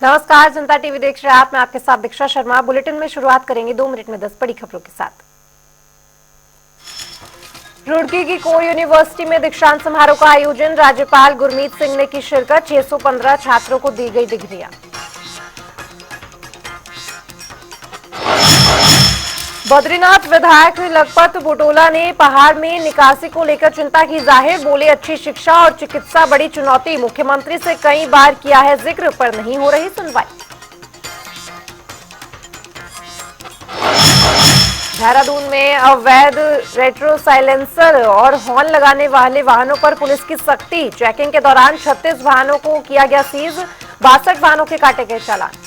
नमस्कार, जनता टीवी देख रहे हैं आप। मैं आपके साथ दीक्षा शर्मा। बुलेटिन में शुरुआत करेंगे 2 मिनट में 10 बड़ी खबरों के साथ। रुड़की की कोर यूनिवर्सिटी में दीक्षांत समारोह का आयोजन, राज्यपाल गुरमीत सिंह ने की शिरकत। 615 छात्रों को दी गई डिग्रियां। बद्रीनाथ विधायक लखपत बुटोला ने पहाड़ में निकासी को लेकर चिंता की जाहिर, बोले अच्छी शिक्षा और चिकित्सा बड़ी चुनौती। मुख्यमंत्री से कई बार किया है जिक्र, पर नहीं हो रही सुनवाई। देहरादून में अवैध रेट्रो साइलेंसर और हॉर्न लगाने वाले वाहनों पर पुलिस की सख्ती। चेकिंग के दौरान 36 वाहनों को किया गया सीज, 62 वाहनों के काटे गए चालान।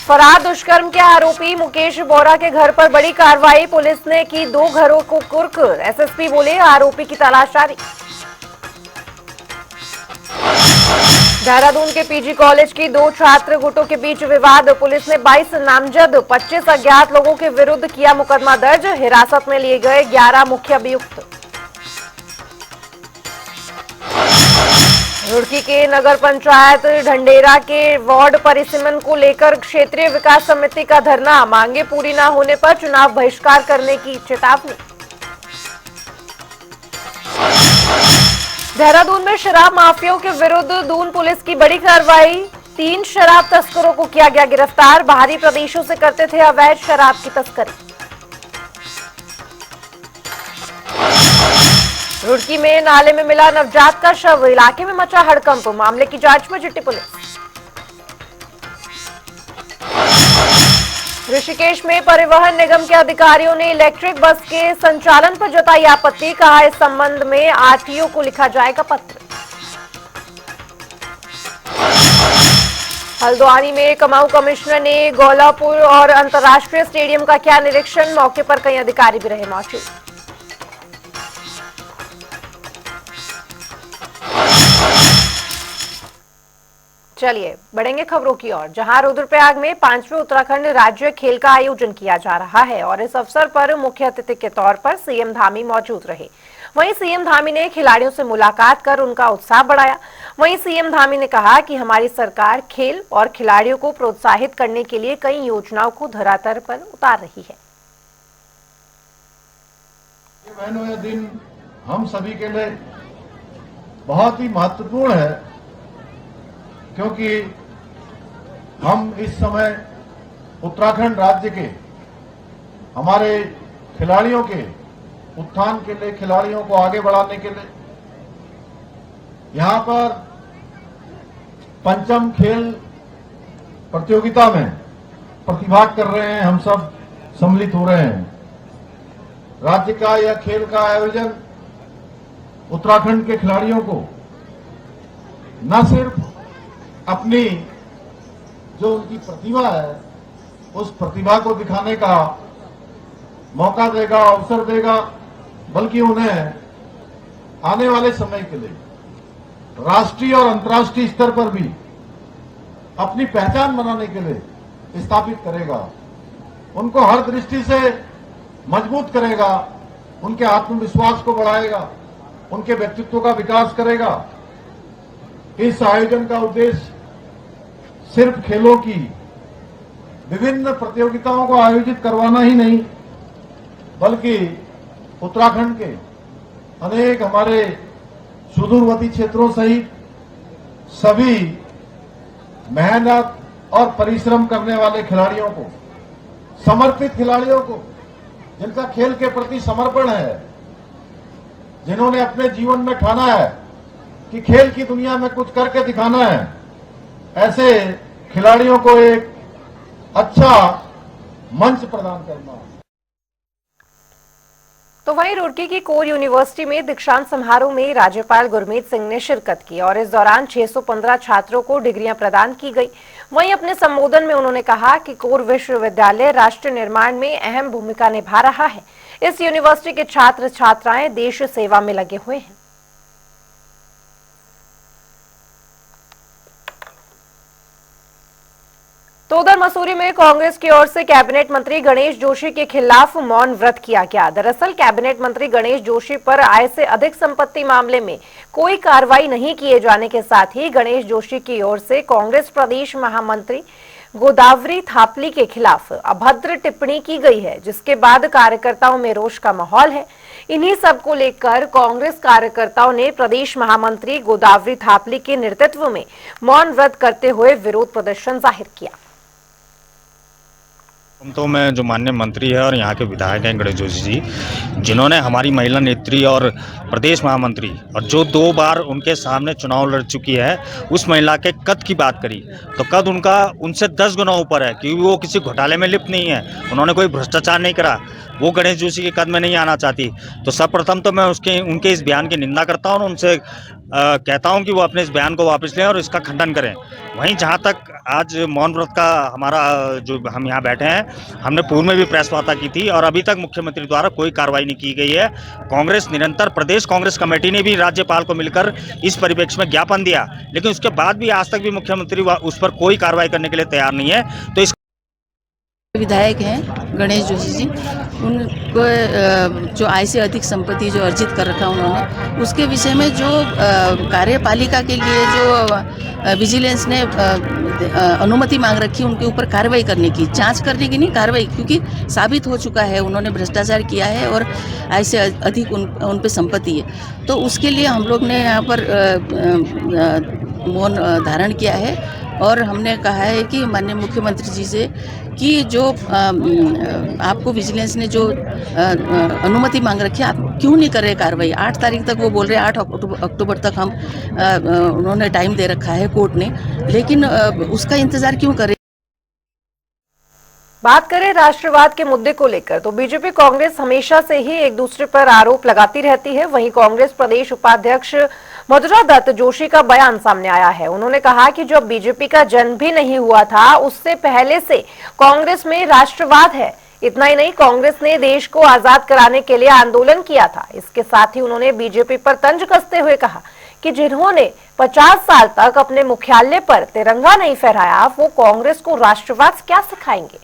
फरार दुष्कर्म के आरोपी मुकेश बोरा के घर पर बड़ी कार्रवाई, पुलिस ने की 2 घरों को कुर्क। एसएसपी बोले आरोपी की तलाश जारी। देहरादून के पीजी कॉलेज की 2 छात्र गुटों के बीच विवाद, पुलिस ने 22 नामजद 25 अज्ञात लोगों के विरुद्ध किया मुकदमा दर्ज। हिरासत में लिए गए 11 मुख्य अभियुक्त। रुड़की के नगर पंचायत ढंडेरा के वार्ड परिसीमन को लेकर क्षेत्रीय विकास समिति का धरना, मांगे पूरी न होने पर चुनाव बहिष्कार करने की चेतावनी। देहरादून में शराब माफियाओं के विरुद्ध दून पुलिस की बड़ी कार्रवाई, 3 शराब तस्करों को किया गया गिरफ्तार। बाहरी प्रदेशों से करते थे अवैध शराब की तस्करी। रुड़की में नाले में मिला नवजात का शव, इलाके में मचा हड़कंप। मामले की जांच में जुटी पुलिस। ऋषिकेश में परिवहन निगम के अधिकारियों ने इलेक्ट्रिक बस के संचालन पर जताई आपत्ति, कहा इस संबंध में आरटीओ को लिखा जाएगा पत्र। हल्द्वानी में कुमाऊं कमिश्नर ने गौलापुर और अंतर्राष्ट्रीय स्टेडियम का किया निरीक्षण, मौके पर कई अधिकारी भी रहे मौजूद। चलिए बढ़ेंगे खबरों की ओर, जहां रुद्रप्रयाग में 5वें उत्तराखंड राज्य खेल का आयोजन किया जा रहा है और इस अवसर पर मुख्य अतिथि के तौर पर सीएम धामी मौजूद रहे। वहीं सीएम धामी ने खिलाड़ियों से मुलाकात कर उनका उत्साह बढ़ाया। वहीं सीएम धामी ने कहा कि हमारी सरकार खेल और खिलाड़ियों को प्रोत्साहित करने के लिए कई योजनाओं को धरातल पर उतार रही है। ये दिन हम सभी के लिए बहुत ही महत्वपूर्ण है, क्योंकि हम इस समय उत्तराखंड राज्य के हमारे खिलाड़ियों के उत्थान के लिए, खिलाड़ियों को आगे बढ़ाने के लिए यहां पर पंचम खेल प्रतियोगिता में प्रतिभाग कर रहे हैं। हम सब सम्मिलित हो रहे हैं। राज्य का यह खेल का आयोजन उत्तराखंड के खिलाड़ियों को न सिर्फ अपनी जो उनकी प्रतिभा है उस प्रतिभा को दिखाने का मौका देगा, अवसर देगा, बल्कि उन्हें आने वाले समय के लिए राष्ट्रीय और अंतर्राष्ट्रीय स्तर पर भी अपनी पहचान बनाने के लिए स्थापित करेगा। उनको हर दृष्टि से मजबूत करेगा, उनके आत्मविश्वास को बढ़ाएगा, उनके व्यक्तित्व का विकास करेगा। इस आयोजन का उद्देश्य सिर्फ खेलों की विभिन्न प्रतियोगिताओं को आयोजित करवाना ही नहीं, बल्कि उत्तराखंड के अनेक हमारे सुदूरवर्ती क्षेत्रों सहित सभी मेहनत और परिश्रम करने वाले खिलाड़ियों को, समर्पित खिलाड़ियों को, जिनका खेल के प्रति समर्पण है, जिन्होंने अपने जीवन में ठाना है कि खेल की दुनिया में कुछ करके दिखाना है, ऐसे खिलाड़ियों को एक अच्छा मंच प्रदान करना। तो वहीं रुड़की की कोर यूनिवर्सिटी में दीक्षांत समारोह में राज्यपाल गुरमीत सिंह ने शिरकत की और इस दौरान 615 छात्रों को डिग्रियां प्रदान की गई। वहीं अपने संबोधन में उन्होंने कहा कि कोर विश्वविद्यालय राष्ट्र निर्माण में अहम भूमिका निभा रहा है। इस यूनिवर्सिटी के छात्र छात्राएं देश सेवा में लगे हुए हैं। तो उधर मसूरी में कांग्रेस की ओर से कैबिनेट मंत्री गणेश जोशी के खिलाफ मौन व्रत किया गया। दरअसल कैबिनेट मंत्री गणेश जोशी पर आय से अधिक संपत्ति मामले में कोई कार्रवाई नहीं किए जाने के साथ ही गणेश जोशी की ओर से कांग्रेस प्रदेश महामंत्री गोदावरी थापली के खिलाफ अभद्र टिप्पणी की गई है, जिसके बाद कार्यकर्ताओं में रोष का माहौल है। इन्हीं सब को लेकर कांग्रेस कार्यकर्ताओं ने प्रदेश महामंत्री गोदावरी थापली के नेतृत्व में मौन व्रत करते हुए विरोध प्रदर्शन जाहिर किया। तो मैं जो माननीय मंत्री है और यहाँ के विधायक हैं गणेश जोशी जी, जिन्होंने हमारी महिला नेत्री और प्रदेश महामंत्री और जो 2 बार उनके सामने चुनाव लड़ चुकी है उस महिला के कद की बात करी, तो कद उनका उनसे 10 गुना ऊपर है, क्योंकि वो किसी घोटाले में लिप्त नहीं है, उन्होंने कोई भ्रष्टाचार नहीं करा, वो गणेश जोशी के कद में नहीं आना चाहती। तो सर्वप्रथम तो मैं उनके इस बयान की निंदा करता हूँ और उनसे कहता हूं कि वो अपने इस बयान को वापस लें और इसका खंडन करें। वहीं जहां तक आज मौन व्रत का हमारा जो हम यहां बैठे हैं, हमने पूर्व में भी प्रेस वार्ता की थी और अभी तक मुख्यमंत्री द्वारा कोई कार्रवाई नहीं की गई है। कांग्रेस निरंतर प्रदेश कांग्रेस कमेटी ने भी राज्यपाल को मिलकर इस परिप्रेक्ष्य में ज्ञापन दिया, लेकिन उसके बाद भी आज तक भी मुख्यमंत्री उस पर कोई कार्रवाई करने के लिए तैयार नहीं है। तो इस विधायक हैं गणेश जोशी जी, उनको जो आय से अधिक संपत्ति जो अर्जित कर रखा उन्होंने, उसके विषय में जो कार्यपालिका के लिए जो विजिलेंस ने अनुमति मांग रखी, उनके ऊपर कार्रवाई करने की, जांच करने की नहीं, कार्रवाई, क्योंकि साबित हो चुका है उन्होंने भ्रष्टाचार किया है और आय से अधिक उन पे संपत्ति है। तो उसके लिए हम लोग ने यहाँ पर मौन धारण किया है और हमने कहा है कि माननीय मुख्यमंत्री जी से कि जो आपको विजिलेंस ने जो अनुमति मांग रखी है, आप क्यों नहीं कर रहे कार्रवाई। 8 तारीख तक वो बोल रहे हैं, 8 अक्टूबर तक हम उन्होंने टाइम दे रखा है कोर्ट ने, लेकिन उसका इंतजार क्यों करें। बात करें राष्ट्रवाद के मुद्दे को लेकर तो बीजेपी कांग्रेस हमेशा से ही एक दूसरे पर आरोप लगाती रहती है। वहीं कांग्रेस प्रदेश उपाध्यक्ष मधुरा दत्त जोशी का बयान सामने आया है। उन्होंने कहा कि जब बीजेपी का जन्म भी नहीं हुआ था, उससे पहले से कांग्रेस में राष्ट्रवाद है। इतना ही नहीं, कांग्रेस ने देश को आजाद कराने के लिए आंदोलन किया था। इसके साथ ही उन्होंने बीजेपी पर तंज कसते हुए कहा कि जिन्होंने 50 साल तक अपने मुख्यालय पर तिरंगा नहीं फहराया, वो कांग्रेस को राष्ट्रवाद क्या सिखाएंगे।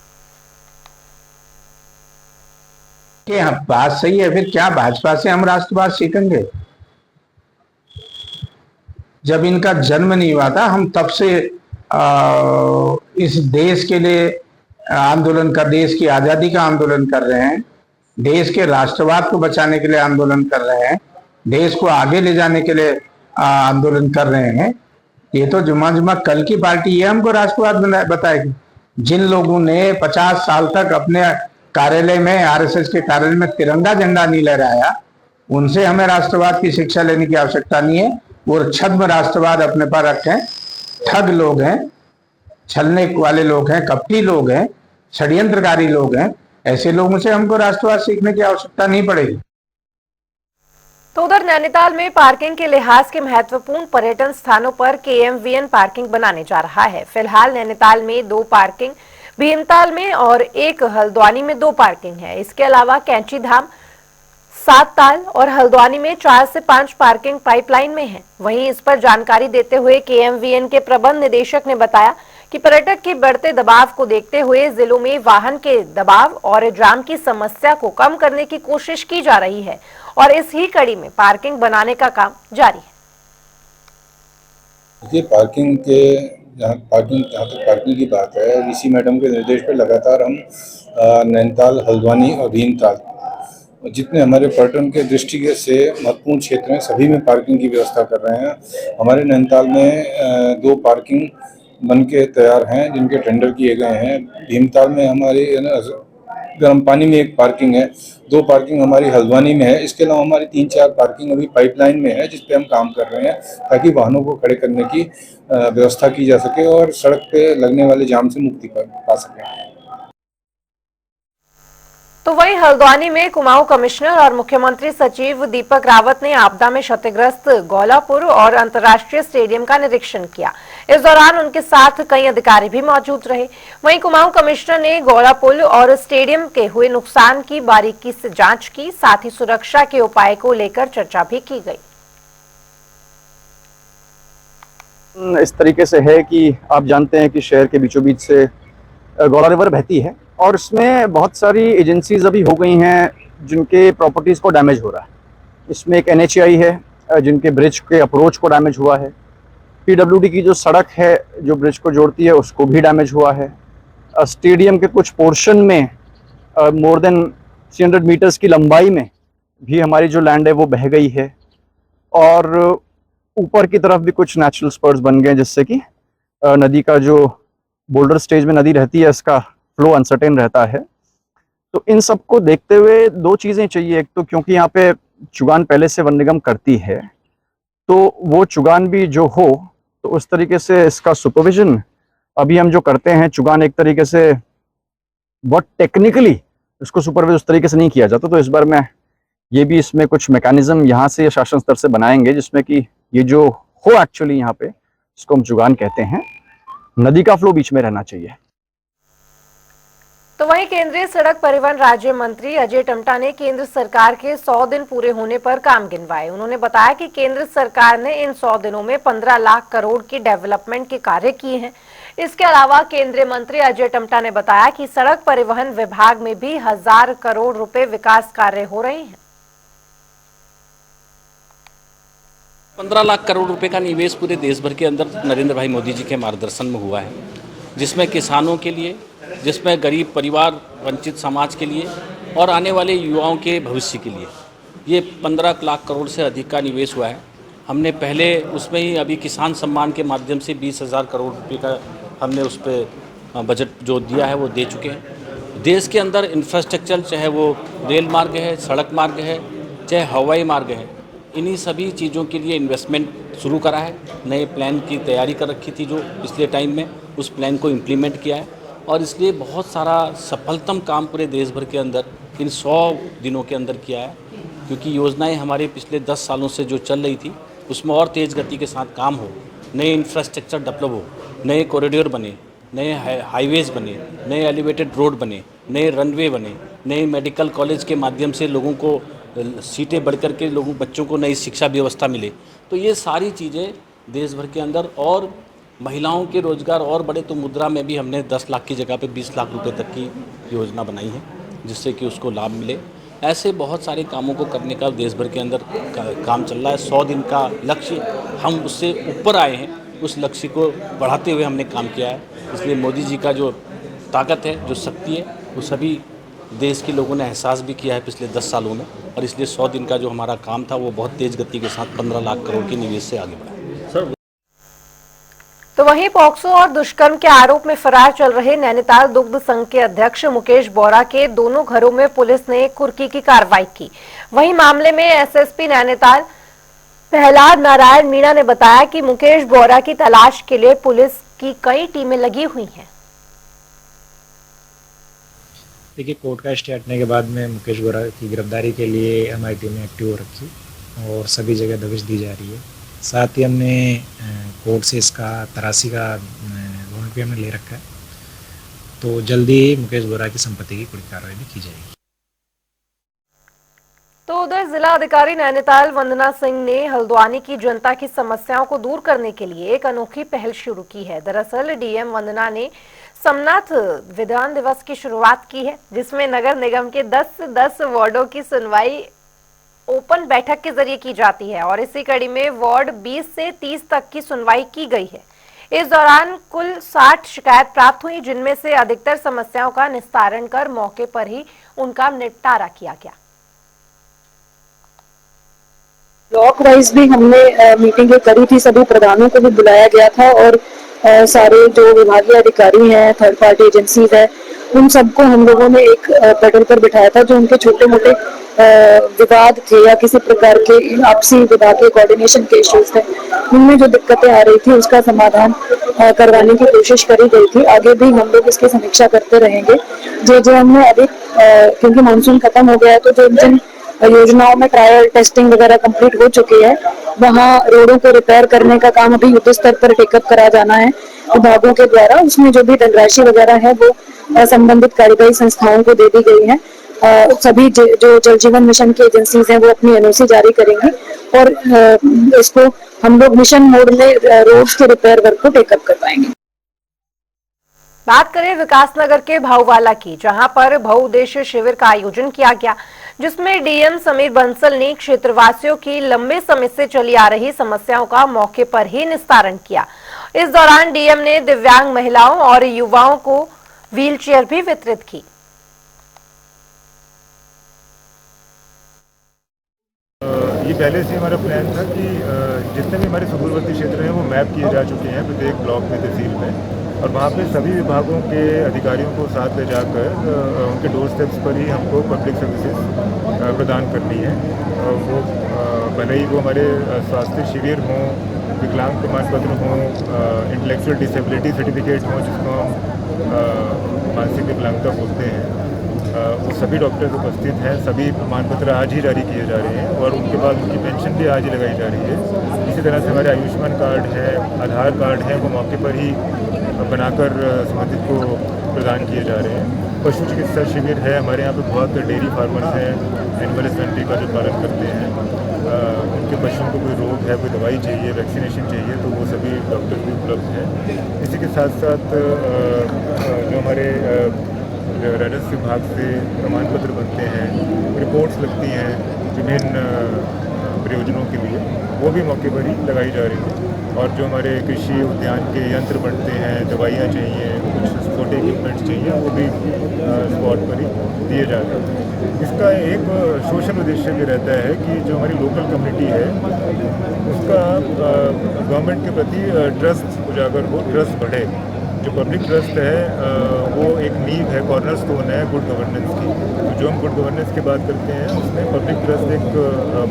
बात सही है, फिर क्या भाजपा से हम राष्ट्रवाद सीखेंगे? जब इनका जन्म नहीं हुआ था, हम तब से इस देश के लिए आंदोलन कर, देश की आजादी का आंदोलन कर रहे हैं, देश के राष्ट्रवाद को बचाने के लिए आंदोलन कर रहे हैं, देश को आगे ले जाने के लिए आंदोलन कर रहे हैं। ये तो जुम्मा जुम्मा कल की पार्टी ये हमको राष्ट्रवाद बताएगी। जिन लोगों ने 50 साल तक अपने कार्यालय में, आरएसएस के कार्यालय में तिरंगा झंडा नहीं लहराया, उनसे हमें राष्ट्रवाद की शिक्षा लेने की आवश्यकता नहीं है। वो छद्म राष्ट्रवाद अपने पर रखें। ठग लोग हैं, छलने वाले लोग हैं, कपटी लोग हैं, षड्यंत्रकारी लोग हैं। ऐसे लोगों से हमको राष्ट्रवाद सीखने की आवश्यकता नहीं पड़ेगी। तो उधर नैनीताल में पार्किंग के लिहाज के महत्वपूर्ण पर्यटन स्थानों पर KMVN पार्किंग बनाने जा रहा है। फिलहाल नैनीताल में 2 पार्किंग, भीमताल में और 1 हल्द्वानी में 2 पार्किंग है। इसके अलावा कैंची धाम, 7 ताल और हल्द्वानी में 4 से 5 पार्किंग पाइपलाइन में है। वहीं इस पर जानकारी देते हुए KMVN के प्रबंध निदेशक ने बताया कि पर्यटक के बढ़ते दबाव को देखते हुए जिलों में वाहन के दबाव और जाम की समस्या को कम करने की कोशिश की जा रही है और इस ही कड़ी में पार्किंग बनाने का काम जारी है। देखिए, जहाँ तक पार्किंग की बात है, वीसी मैडम के निर्देश पर लगातार हम नैनीताल, हल्द्वानी और भीमताल, जितने हमारे पर्यटन के दृष्टि से महत्वपूर्ण क्षेत्र हैं, सभी में पार्किंग की व्यवस्था कर रहे हैं। हमारे नैनीताल में 2 पार्किंग बन के तैयार हैं, जिनके टेंडर किए गए हैं। भीमताल में हमारी गर्म पानी में 1 पार्किंग है, 2 पार्किंग हमारी हल्द्वानी में है। इसके अलावा हमारी 3-4 पार्किंग अभी पाइपलाइन में है, जिस पे हम काम कर रहे हैं ताकि वाहनों को खड़े करने की व्यवस्था की जा सके और सड़क पे लगने वाले जाम से मुक्ति पा सके। तो वहीं हल्द्वानी में कुमाऊं कमिश्नर और मुख्यमंत्री सचिव दीपक रावत ने आपदा में क्षतिग्रस्त गौलापुर और अंतर्राष्ट्रीय स्टेडियम का निरीक्षण किया। इस दौरान उनके साथ कई अधिकारी भी मौजूद रहे। वहीं कुमाऊं कमिश्नर ने गौलापुर और स्टेडियम के हुए नुकसान की बारीकी से जांच की, साथ ही सुरक्षा के उपाय को लेकर चर्चा भी की गई। इस तरीके से है कि आप जानते हैं कि शहर के बीचों बीच से गौड़ा रिवर बहती है और इसमें बहुत सारी एजेंसीज अभी हो गई हैं जिनके प्रॉपर्टीज़ को डैमेज हो रहा है। इसमें एक NHAI है जिनके ब्रिज के अप्रोच को डैमेज हुआ है। PWD की जो सड़क है जो ब्रिज को जोड़ती है उसको भी डैमेज हुआ है। स्टेडियम के कुछ पोर्शन में मोर देन 300 मीटर्स की लंबाई में भी हमारी जो लैंड है वो बह गई है और ऊपर की तरफ भी कुछ नेचुरल स्पर्स बन गए जिससे कि नदी का जो बोल्डर स्टेज में नदी रहती है इसका फ्लो अनसर्टेन रहता है। तो इन सब को देखते हुए दो चीज़ें चाहिए। एक तो क्योंकि यहाँ पे चुगान पहले से वन निगम करती है तो वो चुगान भी जो हो तो उस तरीके से इसका सुपरविजन अभी हम जो करते हैं चुगान एक तरीके से बहुत टेक्निकली इसको सुपरवाइज उस तरीके से नहीं किया जाता। तो इस बार मैं ये भी इसमें कुछ मैकेनिज्म यहाँ से शासन स्तर से बनाएंगे जिसमें कि ये जो हो एक्चुअली यहाँ पे इसको हम चुगान कहते हैं, नदी का फ्लो बीच में रहना चाहिए। तो वहीं केंद्रीय सड़क परिवहन राज्य मंत्री अजय टम्टा ने केंद्र सरकार के 100 दिन पूरे होने पर काम गिनवाए। उन्होंने बताया कि केंद्र सरकार ने इन 100 दिनों में 15 लाख करोड़ की डेवलपमेंट के कार्य किए हैं। इसके अलावा केंद्रीय मंत्री अजय टम्टा ने बताया कि सड़क परिवहन विभाग में भी 1000 करोड़ रुपए विकास कार्य हो रहे हैं। 15 लाख करोड़ रुपए का निवेश पूरे देश भर के अंदर नरेंद्र भाई मोदी जी के मार्गदर्शन में हुआ है, जिसमें किसानों के लिए, जिसमें गरीब परिवार, वंचित समाज के लिए और आने वाले युवाओं के भविष्य के लिए ये 15 लाख करोड़ से अधिक का निवेश हुआ है। हमने पहले उसमें ही अभी किसान सम्मान के माध्यम से 20,000 करोड़ रुपये का हमने उस पर बजट जो दिया है वो दे चुके हैं। देश के अंदर इंफ्रास्ट्रक्चर, चाहे वो रेल मार्ग है, सड़क मार्ग है, चाहे हवाई मार्ग है, इन्हीं सभी चीज़ों के लिए इन्वेस्टमेंट शुरू करा है। नए प्लान की तैयारी कर रखी थी जो पिछले टाइम में, उस प्लान को इम्प्लीमेंट किया है और इसलिए बहुत सारा सफलतम काम पूरे देश भर के अंदर इन 100 दिनों के अंदर किया है। क्योंकि योजनाएं हमारे पिछले 10 सालों से जो चल रही थी उसमें और तेज़ गति के साथ काम हो, नए इंफ्रास्ट्रक्चर डेवलप हो, नए कॉरिडोर बने, नए हाईवेज बने, नए एलिवेटेड रोड बने, नए रनवे बने, नए मेडिकल कॉलेज के माध्यम से लोगों को सीटें बढ़ कर के लोगों बच्चों को नई शिक्षा व्यवस्था मिले। तो ये सारी चीज़ें देश भर के अंदर और महिलाओं के रोजगार और बड़े, तो मुद्रा में भी हमने 10 लाख की जगह पे 20 लाख रुपए तक की योजना बनाई है जिससे कि उसको लाभ मिले। ऐसे बहुत सारे कामों को करने का देश भर के अंदर काम चल रहा है। 100 दिन का लक्ष्य, हम उससे ऊपर आए हैं, उस लक्ष्य को बढ़ाते हुए हमने काम किया है। इसलिए मोदी जी का जो ताकत है, जो शक्ति है, वो सभी देश के लोगों ने एहसास भी किया है पिछले 10 सालों में और इसलिए 100 दिन का जो हमारा काम था वो बहुत तेज गति के साथ 15 लाख करोड़ के निवेश से आगे बढ़ा। तो वहीं पॉक्सो और दुष्कर्म के आरोप में फरार चल रहे नैनीताल दुग्ध संघ के अध्यक्ष मुकेश बोरा के दोनों घरों में पुलिस ने कुर्की की कार्रवाई की। वहीं मामले में एसएसपी नैनीताल प्रहलाद नारायण मीणा ने बताया कि मुकेश बोरा की तलाश के लिए पुलिस की कई टीमें लगी हुई हैं। देखिए, कोर्ट का स्टे हटने के बाद में मुकेश बोरा की गिरफ्तारी के लिए हमारी टीमें एक्टिव हो रखी और सभी जगह दबिश दी जा रही है। साथ ही हमने कोर्ट से इसका तराशी का वारंट भी हमने ले रखा है, तो जल्दी ही मुकेश बोरा की संपत्ति की पूरी कार्रवाई भी की जाएगी। तो उधर जिला अधिकारी नैनीताल वंदना सिंह ने हल्द्वानी की जनता की समस्याओं को दूर करने के लिए एक अनोखी पहल शुरू की है। दरअसल डीएम वंदना ने समनाथ विधान दिवस की शुरुआत की है, जिसमें नगर निगम के 10 वार्डों की सुनवाई ओपन बैठक के जरिए की जाती है और इसी कड़ी में वार्ड 20 से 30 तक की सुनवाई की गई है। इस दौरान कुल 60 शिकायत प्राप्त हुई, जिनमें से अधिकतर समस्याओं का निस्तारण कर मौके पर ही उनका निपटारा किया गया। ब्लॉक वाइज भी हमने मीटिंगें करी थी, सभी प्रधानों को भी बुलाया गया था और सारे जो विभागीय अधिकारी हैं, थर्ड पार्टी एजेंसीज हैं, उन सबको हम लोगों ने एक पटल पर बिठाया था। जो उनके छोटे मोटे विवाद थे या किसी प्रकार के आपसी विभागीय कोऑर्डिनेशन के इश्यूज थे, उनमें जो दिक्कतें आ रही थी उसका समाधान करवाने की कोशिश करी गई थी। आगे भी हम लोग इसकी समीक्षा करते रहेंगे। जो हमने अभी क्योंकि मानसून खत्म हो गया है, तो जो जिन योजनाओं में ट्रायल टेस्टिंग वगैरह कंप्लीट हो चुकी है, वहाँ रोडों को रिपेयर करने का काम अभी युद्ध स्तर पर टेकअप करा जाना है विभागों के द्वारा। उसमें जो भी धनराशि वगैरह है वो संबंधित कार्यदायी संस्थाओं को दे दी गई है। सभी जो जल जीवन मिशन की एजेंसीज हैं वो अपनी एनओसी जारी करेंगी और इसको हम लोग मिशन मोड में रोड्स के रिपेयर वर्क को टेकअप करवाएंगे। बात करें विकासनगर के भाऊवाला की, जहां पर बहुउद्देशीय शिविर का आयोजन किया गया, जिसमें डीएम समीर बंसल ने क्षेत्रवासियों की लंबे समय से चली आ रही समस्याओं का मौके पर ही निस्तारण किया। इस दौरान डीएम ने दिव्यांग महिलाओं और युवाओं को व्हीलचेयर भी वितरित की। ये पहले से हमारा प्लान था कि जितने भी हमारे सुदूरवर्ती क्षेत्र हैं वो मैप किए जा चुके हैं प्रत्येक ब्लॉक में, तहसील में, और वहाँ पे सभी विभागों के अधिकारियों को साथ ले जाकर उनके डोर स्टेप्स पर ही हमको पब्लिक सर्विसेज प्रदान करनी है। वो भले ही वो हमारे स्वास्थ्य शिविर हों, विकलांग प्रमाण पत्र हों, इंटेलेक्चुअल डिसेबिलिटी सर्टिफिकेट हों जिसको हम मानसिक विकलांगता बोलते हैं, वो सभी डॉक्टर्स उपस्थित हैं। सभी प्रमाण पत्र आज ही जारी किए जा रहे हैं और उनके बाद उनकी पेंशन भी आज ही लगाई जा रही है। इसी तरह से हमारे आयुष्मान कार्ड है, आधार कार्ड है, वो मौके पर ही बनाकर संबंधित को प्रदान किए जा रहे हैं। पशु चिकित्सा शिविर है, हमारे यहाँ पे बहुत डेयरी फार्मर्स हैं, एनिमल हस्बेंड्री का जो पालन करते हैं, उनके पशुओं को कोई रोग है, कोई दवाई चाहिए, वैक्सीनेशन चाहिए, तो वो सभी डॉक्टर भी उपलब्ध हैं। इसी के साथ साथ जो हमारे राजस्व विभाग से प्रमाण पत्र बनते हैं, रिपोर्ट्स लगती हैं विभिन्न प्रयोजनों के लिए, वो भी मौके पर ही लगाई जा रही है। और जो हमारे कृषि उद्यान के यंत्र बनते हैं, दवाइयाँ चाहिए, कुछ छोटे इक्विपमेंट्स चाहिए, वो भी स्पॉट पर ही दिए जाते हैं। इसका एक सोशल उद्देश्य भी रहता है कि जो हमारी लोकल कम्युनिटी है उसका गवर्नमेंट के प्रति ट्रस्ट उजागर हो, ट्रस्ट बढ़े। जो पब्लिक ट्रस्ट है वो एक नींव है, कॉर्नरस्टोन है गुड गवर्नेंस की। तो जो हम गुड गवर्नेंस की बात करते हैं उसमें पब्लिक ट्रस्ट एक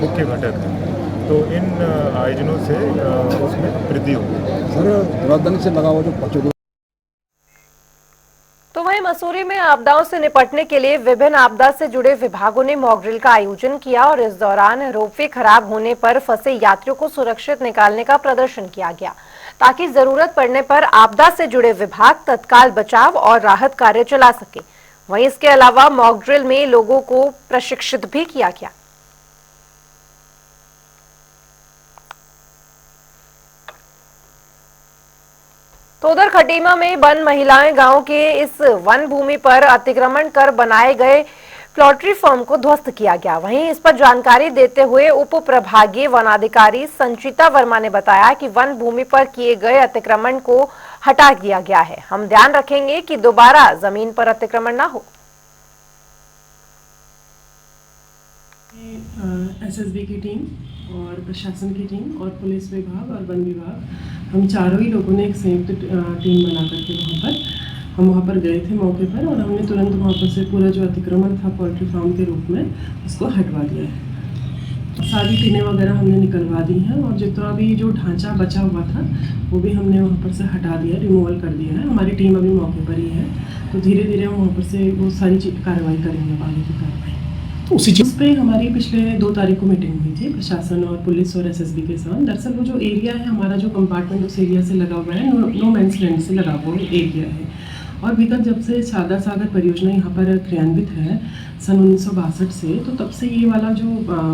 मुख्य घटक है। तो इन आयोजनों से उसमें वृद्धि होगी। सर, राजधानी से लगा हुआ जो बच्चों को तो वहीं मसूरी में आपदाओं से निपटने के लिए विभिन्न आपदा से जुड़े विभागों ने मॉक ड्रिल का आयोजन किया और इस दौरान रोपवे खराब होने पर फंसे यात्रियों को सुरक्षित निकालने का प्रदर्शन किया गया, ताकि जरूरत पड़ने पर आपदा से जुड़े विभाग तत्काल बचाव और राहत कार्य चला सके। वहीं इसके अलावा मॉक ड्रिल में लोगों को प्रशिक्षित भी किया गया। तो उधर खटीमा में वन महिलाएं गांव के इस वन भूमि पर अतिक्रमण कर बनाए गए पोल्ट्री फार्म को ध्वस्त किया गया। वहीं इस पर जानकारी देते हुए उप प्रभागीय वनाधिकारी संचिता वर्मा ने बताया कि वन भूमि पर किए गए अतिक्रमण को हटा दिया गया है। हम ध्यान रखेंगे कि दोबारा जमीन पर अतिक्रमण न हो। एसएसबी की टीम और प्रशासन की टीम और पुलिस विभाग और वन विभाग, हम चारों ही लोगों ने एक संयुक्त टीम बना करके वहाँ पर गए थे मौके पर, और हमने तुरंत वहाँ पर से पूरा जो अतिक्रमण था पोल्ट्री फार्म के रूप में उसको हटवा दिया है। सारी टीनें वगैरह हमने निकलवा दी हैं और जितना भी जो ढांचा बचा हुआ था वो भी हमने वहाँ पर से हटा दिया, रिमूवल कर दिया है। हमारी टीम अभी मौके पर ही है, तो धीरे धीरे हम वहाँ पर से वो सारी कार्रवाई करेंगे, आगे की कार्रवाई। उसी चीज़ पे हमारी पिछले 2 तारीख को मीटिंग हुई थी प्रशासन और पुलिस और एसएसबी के साथ। दरअसल वो जो एरिया है हमारा, जो कंपार्टमेंट उस एरिया से लगा हुआ है, नो मैंस लैंड से लगा हुआ एरिया है। और विगत जब से शारदा सागर परियोजना यहाँ पर क्रियान्वित है सन 1962 से, तो तब से ये वाला जो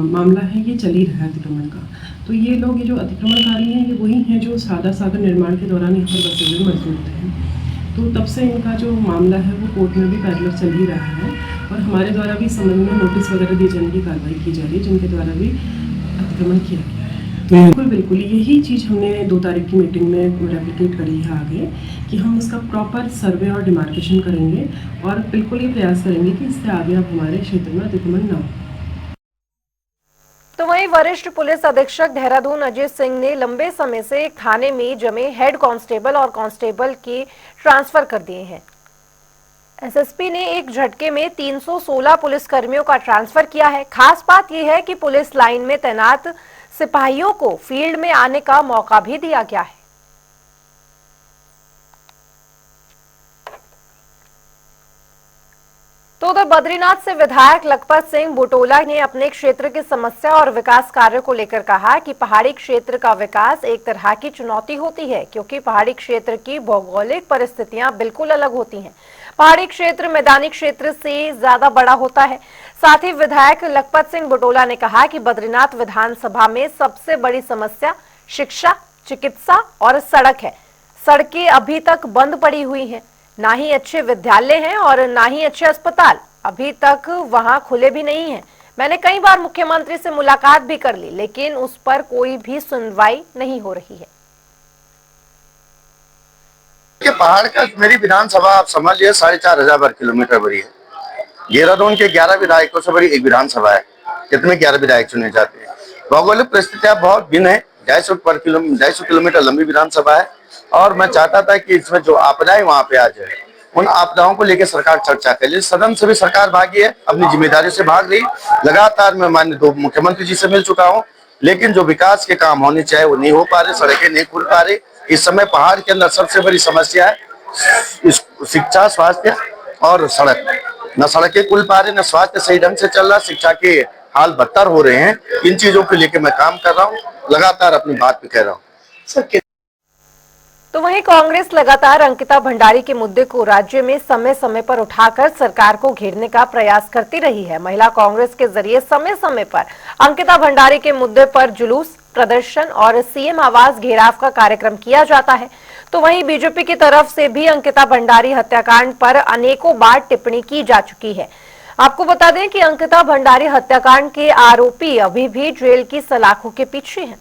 मामला है ये चल ही रहा है अतिक्रमण का। तो ये लोग, ये जो अतिक्रमणकारी हैं, ये वही हैं जो शारदा सागर निर्माण के दौरान यहाँ पर बसे हुए मजदूर थे। तो तब से इनका जो मामला है वो कोर्ट में भी पैरेलल चल ही रहा है और हमारे द्वारा भी संबंध में नोटिस वगैरह दिए जाने की कार्रवाई की जा रही है, जिनके द्वारा भी अतिक्रमण किया गया है। तो बिल्कुल यही चीज़ हमने 2 तारीख की मीटिंग में रेप्लिकेट करी है आगे, कि हम इसका प्रॉपर सर्वे और डिमार्केशन करेंगे और बिल्कुल ये प्रयास करेंगे कि इससे आगे अब हमारे क्षेत्र में अतिक्रमण न हो। तो वहीं वरिष्ठ पुलिस अधीक्षक देहरादून अजय सिंह ने लंबे समय से एक थाने में जमे हेड कांस्टेबल और कांस्टेबल के ट्रांसफर कर दिए हैं। एसएसपी ने एक झटके में 316 पुलिसकर्मियों का ट्रांसफर किया है। खास बात यह है कि पुलिस लाइन में तैनात सिपाहियों को फील्ड में आने का मौका भी दिया गया है। तो उधर बद्रीनाथ से विधायक लखपत सिंह बुटोला ने अपने क्षेत्र की समस्या और विकास कार्य को लेकर कहा कि पहाड़ी क्षेत्र का विकास एक तरह की चुनौती होती है, क्योंकि पहाड़ी क्षेत्र की भौगोलिक परिस्थितियां बिल्कुल अलग होती हैं। पहाड़ी क्षेत्र मैदानी क्षेत्र से ज्यादा बड़ा होता है। साथ ही विधायक लखपत सिंह बुटोला ने कहा कि बद्रीनाथ विधानसभा में सबसे बड़ी समस्या शिक्षा, चिकित्सा और सड़क है। सड़कें अभी तक बंद पड़ी हुई हैं। ना ही अच्छे विद्यालय हैं और ना ही अच्छे अस्पताल अभी तक वहां खुले भी नहीं हैं। मैंने कई बार मुख्यमंत्री से मुलाकात भी कर ली, लेकिन उस पर कोई भी सुनवाई नहीं हो रही है। पहाड़ का मेरी विधानसभा आप समझ लिया 4,500 वर्ग किलोमीटर बड़ी है। देहरादून के 11 विधायकों से बड़ी एक विधानसभा है। कितने 11 विधायक चुने जाते हैं। भौगोलिक परिस्थितियां बहुत भिन्न है। 250 किलोमीटर लंबी विधानसभा है और मैं चाहता था कि इसमें जो आपदाएं वहां पे आ जाए, उन आपदाओं को लेकर सरकार चर्चा करे। सदन से भी सरकार भागी है, अपनी जिम्मेदारी से भाग रही। लगातार मैं माननीय 2 मुख्यमंत्री जी से मिल चुका हूँ, लेकिन जो विकास के काम होने चाहिए वो नहीं हो पा रहे, सड़कें नहीं खुल पा रही। इस समय पहाड़ के अंदर सबसे बड़ी समस्या है शिक्षा, स्वास्थ्य और सड़क। न सड़कें खुल पा रही, न स्वास्थ्य सही ढंग से चल रहा, शिक्षा के हाल बदतर हो रहे हैं। इन चीजों को लेकर मैं काम कर रहा हूँ, लगातार अपनी बात पे कह रहा हूँ। तो वहीं कांग्रेस लगातार अंकिता भंडारी के मुद्दे को राज्य में समय समय पर उठाकर सरकार को घेरने का प्रयास करती रही है। महिला कांग्रेस के जरिए समय समय पर अंकिता भंडारी के मुद्दे पर जुलूस, प्रदर्शन और सीएम आवास घेराव का कार्यक्रम किया जाता है। तो वहीं बीजेपी की तरफ से भी अंकिता भंडारी हत्याकांड पर अनेकों बार टिप्पणी की जा चुकी है। आपको बता दें कि अंकिता भंडारी हत्याकांड के आरोपी अभी भी जेल की सलाखों के पीछे हैं।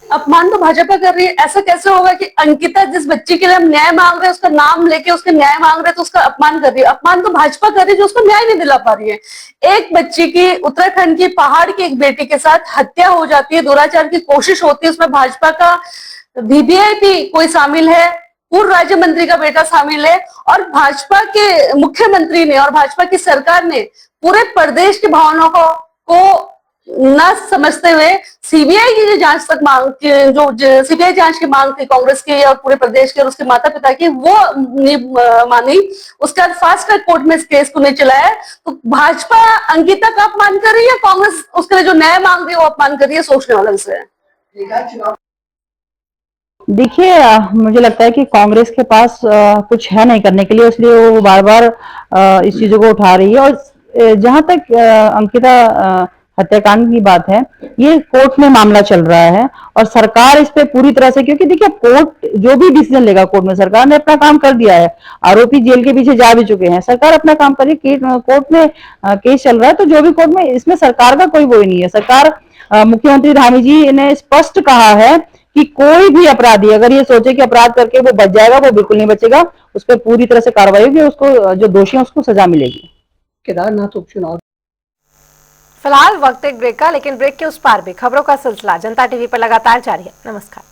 अपमान तो भाजपा कर रही है। ऐसा कैसे होगा कि अंकिता जिस बच्ची के लिए हम न्याय मांग रहे हैं, उसका नाम लेके उसके न्याय मांग रहे हैं, तो उसका अपमान कर रही है। अपमान तो भाजपा कर रही है जो उसको न्याय नहीं दिला पा रही है। एक बच्ची की, उत्तराखंड की पहाड़ की एक बेटी के साथ हत्या हो जाती है, दुराचार की कोशिश होती है, उसमें भाजपा का वीवीआईपी कोई शामिल है, पूर्व राज्य मंत्री का बेटा शामिल है और भाजपा के मुख्यमंत्री ने और भाजपा की सरकार ने पूरे प्रदेश की भावनाओं को न समझते हुए सीबीआई की जो जांच तक मांग, जो सीबीआई जांच की मांग थी कांग्रेस की और पूरे प्रदेश के और उसके माता पिता की, वो मानी। उसके बाद फास्ट ट्रैक कोर्ट में इस केस को नहीं चलाया। तो भाजपा अंकिता का अपमान कर रही है, कांग्रेस उसके लिए जो न्याय मांग रही है वो अपमान कर रही है। सोचने वाला विषय है। देखिए, मुझे लगता है कि कांग्रेस के पास कुछ है नहीं करने के लिए, इसलिए वो बार बार इस चीजों को उठा रही है। और जहां तक अंकिता हत्याकांड की बात है, ये कोर्ट में मामला चल रहा है और सरकार इस पे पूरी तरह से, क्योंकि देखिए कोर्ट जो भी डिसीजन लेगा, कोर्ट में सरकार ने अपना काम कर दिया है। आरोपी जेल के पीछे जा भी चुके हैं, सरकार अपना काम कर रही है। कोर्ट में केस चल रहा है, तो जो भी कोर्ट में, इसमें सरकार का कोई वो ही नहीं है। सरकार, मुख्यमंत्री धामी जी ने स्पष्ट कहा है कि कोई भी अपराधी अगर ये सोचे कि अपराध करके वो बच जाएगा, वो बिल्कुल नहीं बचेगा। उस पर पूरी तरह से कार्रवाई होगी, उसको जो दोषी है उसको सजा मिलेगी। केदारनाथ उपचुनाव। फिलहाल वक्त एक ब्रेक का, लेकिन ब्रेक के उस पार भी खबरों का सिलसिला जनता टीवी पर लगातार जारी है। नमस्कार।